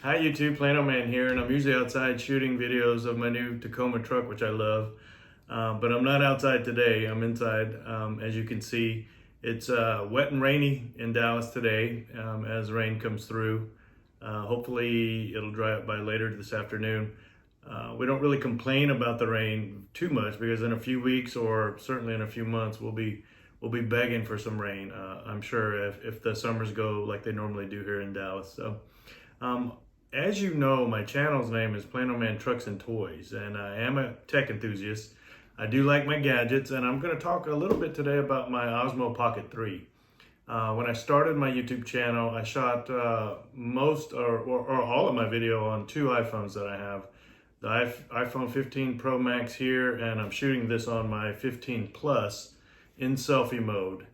Hi YouTube, Plano Man here, and I'm usually outside shooting videos of my new Tacoma truck, which I love. But I'm not outside today, I'm inside. As you can see, it's wet and rainy in Dallas today as rain comes through. Hopefully it'll dry up by later this afternoon. We don't really complain about the rain too much because in a few weeks or certainly in a few months we'll be begging for some rain. I'm sure if the summers go like they normally do here in Dallas. So. Um, as you know, my channel's name is Plano Man Trucks and Toys, and I am a tech enthusiast. I do like my gadgets, and I'm going to talk a little bit today about my Osmo Pocket 3. When I started my YouTube channel, I shot most or all of my video on two iPhones that I have. The iPhone 15 Pro Max here, and I'm shooting this on my 15 Plus in selfie mode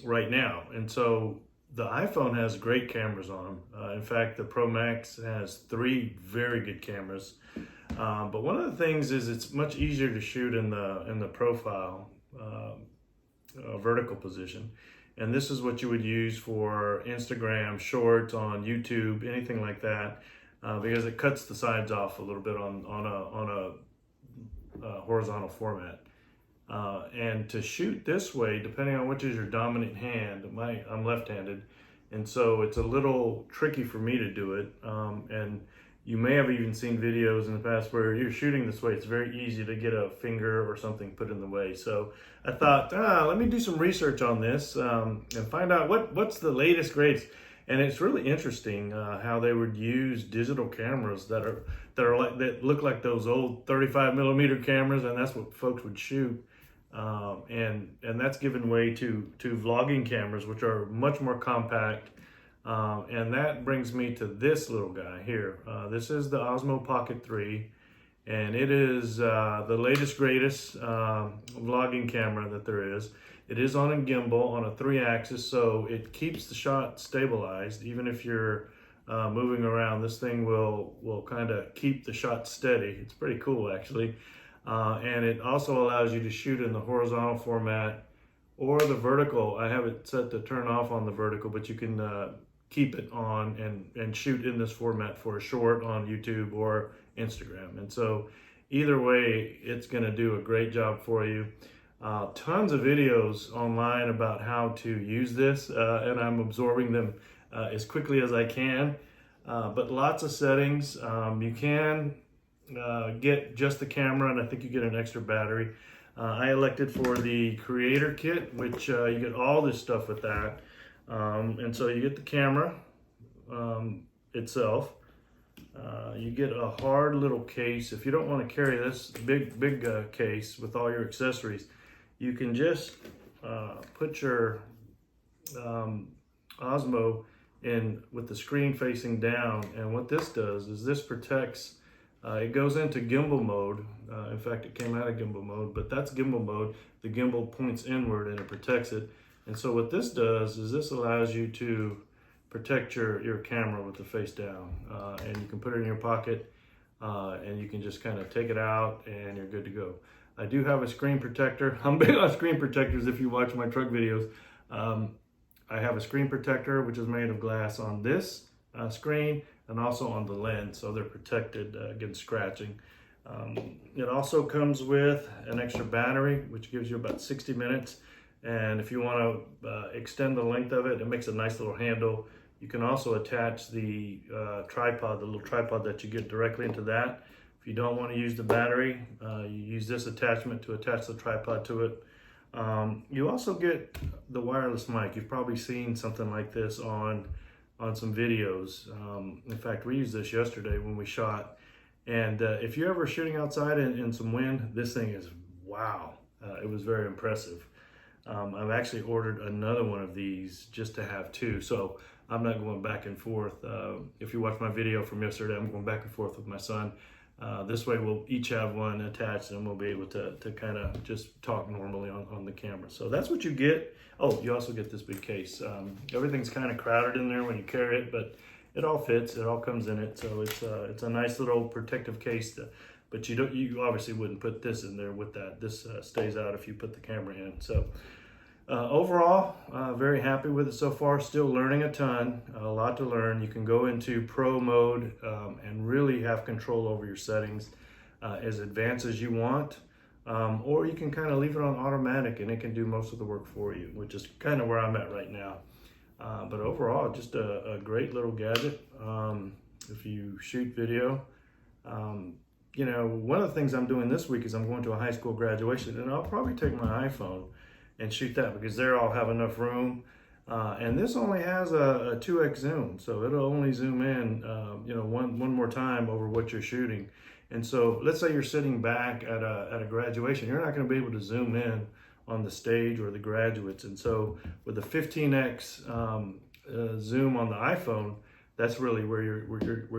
right now. And so the iPhone has great cameras on them. In fact, the Pro Max has three very good cameras. But one of the things is it's much easier to shoot in the profile vertical position. And this is what you would use for Instagram, Shorts, on YouTube, anything like that, because it cuts the sides off a little bit on a horizontal format. And to shoot this way, depending on which is your dominant hand, I'm left-handed, and so it's a little tricky for me to do it. And you may have even seen videos in the past where you're shooting this way. It's very easy to get a finger or something put in the way. So I thought, let me do some research on this and find out what's the latest greatest. And it's really interesting how they would use digital cameras that look like those old 35 millimeter cameras, and that's what folks would shoot. And that's given way to vlogging cameras, which are much more compact. And that brings me to this little guy here. This is the Osmo Pocket 3, and it is the latest, greatest vlogging camera that there is. It is on a gimbal on a 3-axis, so it keeps the shot stabilized. Even if you're moving around, this thing will kind of keep the shot steady. It's pretty cool, actually. And it also allows you to shoot in the horizontal format or the vertical. I have it set to turn off on the vertical, but you can keep it on and shoot in this format for a short on YouTube or Instagram. And so either way, it's going to do a great job for you. Tons of videos online about how to use this, and I'm absorbing them as quickly as I can. But lots of settings. You can get just the camera, and I think you get an extra battery. I elected for the creator kit, which you get all this stuff with that. And so you get the camera itself. You get a hard little case. If you don't want to carry this big case with all your accessories, you can just put your Osmo in with the screen facing down. And what this does is this protects. It goes into gimbal mode. In fact, it came out of gimbal mode, but that's gimbal mode. The gimbal points inward and it protects it. And so what this does is this allows you to protect your camera with the face down. And you can put it in your pocket and you can just kind of take it out and you're good to go. I do have a screen protector. I'm big on screen protectors if you watch my truck videos. I have a screen protector which is made of glass on this screen and also on the lens, so they're protected against scratching. It also comes with an extra battery, which gives you about 60 minutes. And if you want to extend the length of it, it makes a nice little handle. You can also attach the tripod, the little tripod that you get directly into that. If you don't want to use the battery, you use this attachment to attach the tripod to it. You also get the wireless mic. You've probably seen something like this on some videos. In fact, we used this yesterday when we shot. And if you're ever shooting outside in some wind, this thing is, wow. It was very impressive. I've actually ordered another one of these just to have two. So I'm not going back and forth. If you watch my video from yesterday, I'm going back and forth with my son. This way we'll each have one attached and we'll be able to kind of just talk normally on the camera. So that's what you get. Oh, you also get this big case. Everything's kind of crowded in there when you carry it, but it all fits. It all comes in it. So it's a nice little protective case. But you obviously wouldn't put this in there with that. This stays out if you put the camera in. So Overall, very happy with it so far. Still learning a ton, a lot to learn. You can go into pro mode and really have control over your settings as advanced as you want. Or you can kind of leave it on automatic and it can do most of the work for you, which is kind of where I'm at right now. But overall, just a great little gadget. If you shoot video, you know, one of the things I'm doing this week is I'm going to a high school graduation, and I'll probably take my iPhone and shoot that because there I'll have enough room. And this only has a 2x zoom, so it'll only zoom in, you know, one more time over what you're shooting. And so let's say you're sitting back at a graduation, you're not going to be able to zoom in on the stage or the graduates. And so with the 15x zoom on the iPhone, that's really where you're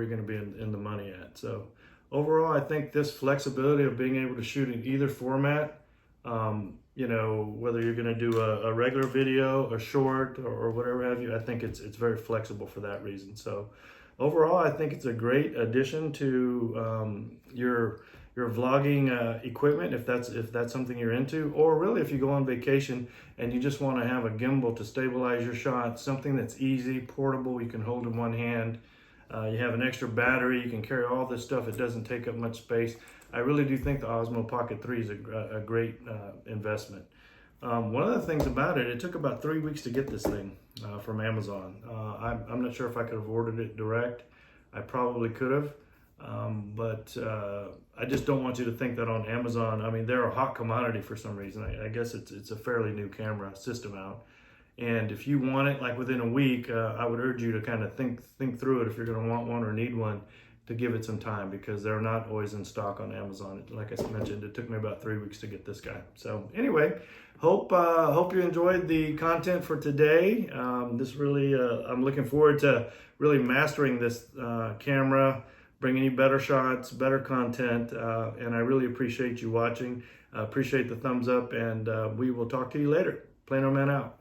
going to be in the money at. So overall, I think this flexibility of being able to shoot in either format, you know, whether you're going to do a regular video, a short, or whatever have you, I think it's very flexible for that reason. So overall, I think it's a great addition to your vlogging equipment if that's something you're into, or really if you go on vacation and you just want to have a gimbal to stabilize your shots, something that's easy, portable, you can hold in one hand. You have an extra battery, you can carry all this stuff, it doesn't take up much space. I really do think the Osmo Pocket 3 is a great investment. One of the things about it, it took about 3 weeks to get this thing from Amazon. I'm not sure if I could have ordered it direct. I probably could have, but I just don't want you to think that on Amazon, I mean, they're a hot commodity for some reason. I guess it's a fairly new camera system out. And if you want it like within a week, I would urge you to kind of think through it if you're going to want one or need one, to give it some time because they're not always in stock on Amazon. Like I mentioned, it took me about 3 weeks to get this guy. So anyway, hope you enjoyed the content for today. This really, I'm looking forward to really mastering this camera, bringing you better shots, better content, and I really appreciate you watching. Appreciate the thumbs up, and we will talk to you later. Plano Man out.